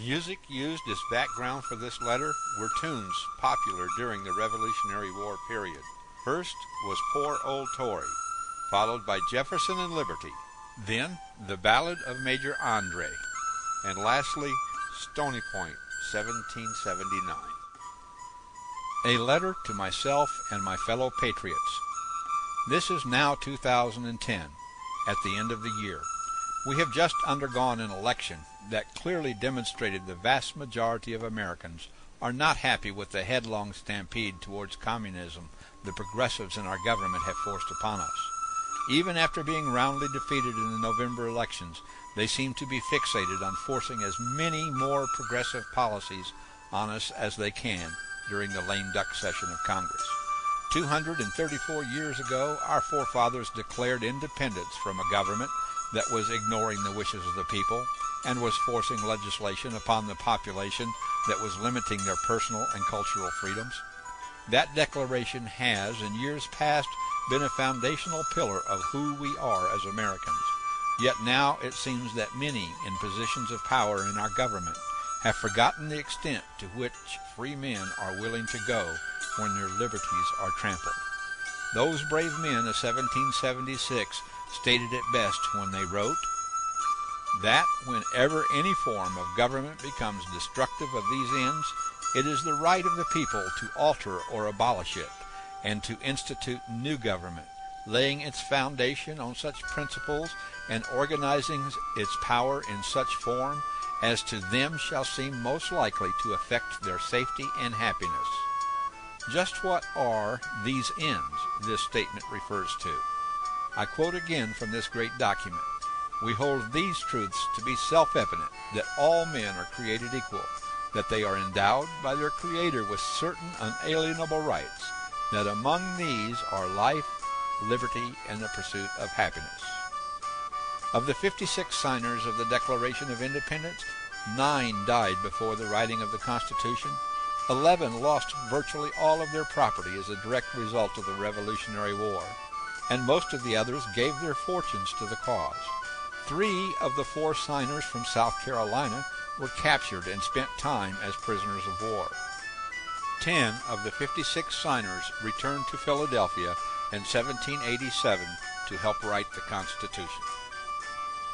Music used as background for this letter were tunes popular during the Revolutionary War period. First was Poor Old Tory, followed by Jefferson and Liberty, then The Ballad of Major Andre, and lastly Stony Point, 1779. A letter to myself and my fellow patriots. This is now 2010, at the end of the year. We have just undergone an election that clearly demonstrated the vast majority of Americans are not happy with the headlong stampede towards communism the progressives in our government have forced upon us. Even after being roundly defeated in the November elections, they seem to be fixated on forcing as many more progressive policies on us as they can during the lame duck session of Congress. 234 years ago, our forefathers declared independence from a government that was ignoring the wishes of the people and was forcing legislation upon the population that was limiting their personal and cultural freedoms. That declaration has, in years past, been a foundational pillar of who we are as Americans. Yet now it seems that many in positions of power in our government have forgotten the extent to which free men are willing to go when their liberties are trampled. Those brave men of 1776 stated it best when they wrote that whenever any form of government becomes destructive of these ends, it is the right of the people to alter or abolish it, and to institute new government, laying its foundation on such principles and organizing its power in such form as to them shall seem most likely to affect their safety and happiness. Just what are these ends this statement refers to? I quote again from this great document. We hold these truths to be self-evident, that all men are created equal, that they are endowed by their Creator with certain unalienable rights, that among these are life, liberty, and the pursuit of happiness. Of the 56 signers of the Declaration of Independence, 9 died before the writing of the Constitution. 11 lost virtually all of their property as a direct result of the Revolutionary War, and most of the others gave their fortunes to the cause. 3 of the 4 signers from South Carolina were captured and spent time as prisoners of war. 10 of the 56 signers returned to Philadelphia in 1787 to help write the Constitution.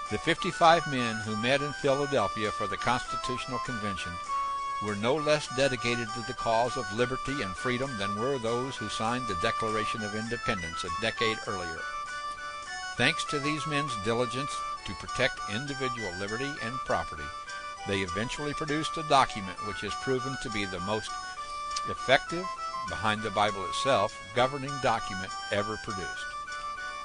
The 55 men who met in Philadelphia for the Constitutional Convention were no less dedicated to the cause of liberty and freedom than were those who signed the Declaration of Independence a decade earlier. Thanks to these men's diligence to protect individual liberty and property, they eventually produced a document which has proven to be the most effective, behind the Bible itself, governing document ever produced.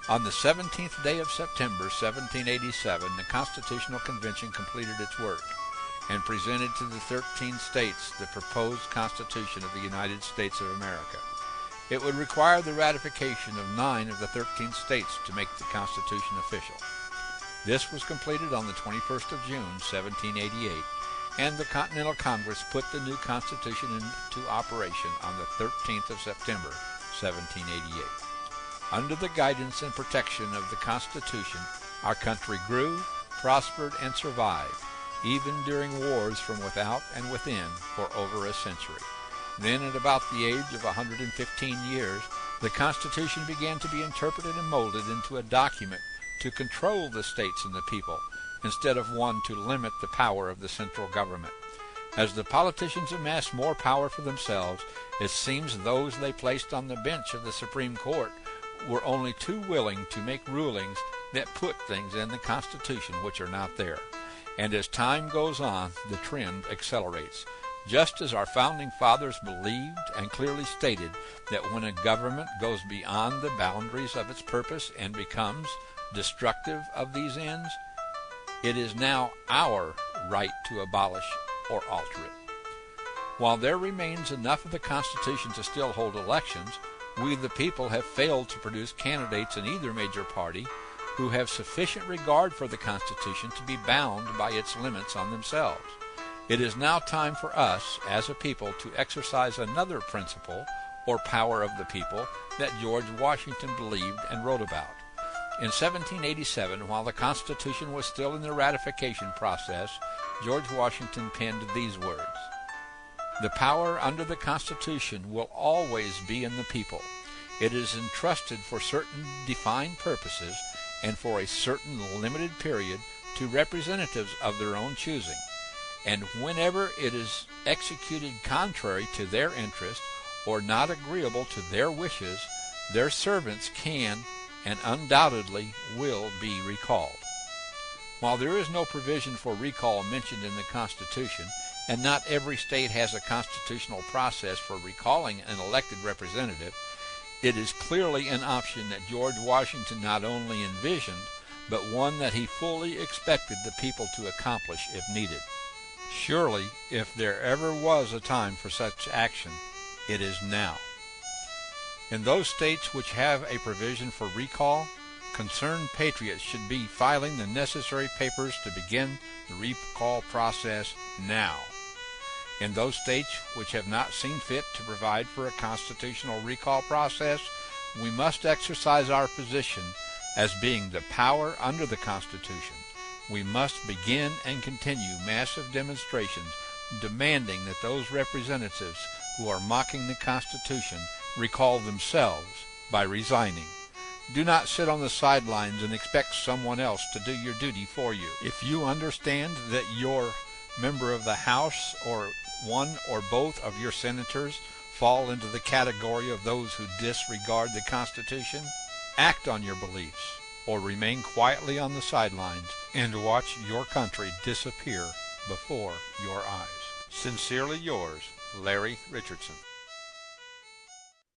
On the 17th day of September 1787, the Constitutional Convention completed its work and presented to the 13 states the proposed Constitution of the United States of America. It would require the ratification of 9 of the 13 states to make the Constitution official. This was completed on the 21st of June, 1788, and the Continental Congress put the new Constitution into operation on the 13th of September, 1788. Under the guidance and protection of the Constitution, our country grew, prospered, and survived, even during wars from without and within for over a century. Then, at about the age of 115 years, the Constitution began to be interpreted and molded into a document to control the states and the people, instead of one to limit the power of the central government. As the politicians amassed more power for themselves, it seems those they placed on the bench of the Supreme Court were only too willing to make rulings that put things in the Constitution which are not there. And as time goes on, the trend accelerates. Just as our founding fathers believed and clearly stated that when a government goes beyond the boundaries of its purpose and becomes destructive of these ends, it is now our right to abolish or alter it. While there remains enough of the Constitution to still hold elections, we the people have failed to produce candidates in either major party who have sufficient regard for the Constitution to be bound by its limits on themselves. It is now time for us, as a people, to exercise another principle, or power of the people, that George Washington believed and wrote about. In 1787, while the Constitution was still in the ratification process, George Washington penned these words: "The power under the Constitution will always be in the people. It is entrusted for certain defined purposes and for a certain limited period to representatives of their own choosing, and whenever it is executed contrary to their interest or not agreeable to their wishes, their servants can and undoubtedly will be recalled." While there is no provision for recall mentioned in the Constitution, and not every state has a constitutional process for recalling an elected representative, it is clearly an option that George Washington not only envisioned, but one that he fully expected the people to accomplish if needed. Surely, if there ever was a time for such action, it is now. In those states which have a provision for recall, concerned patriots should be filing the necessary papers to begin the recall process now. In those states which have not seen fit to provide for a constitutional recall process, we must exercise our position as being the power under the Constitution. We must begin and continue massive demonstrations demanding that those representatives who are mocking the Constitution recall themselves by resigning. Do not sit on the sidelines and expect someone else to do your duty for you. If you understand that your member of the House or one or both of your senators fall into the category of those who disregard the Constitution, act on your beliefs or remain quietly on the sidelines and watch your country disappear before your eyes. Sincerely yours, Larry Richardson.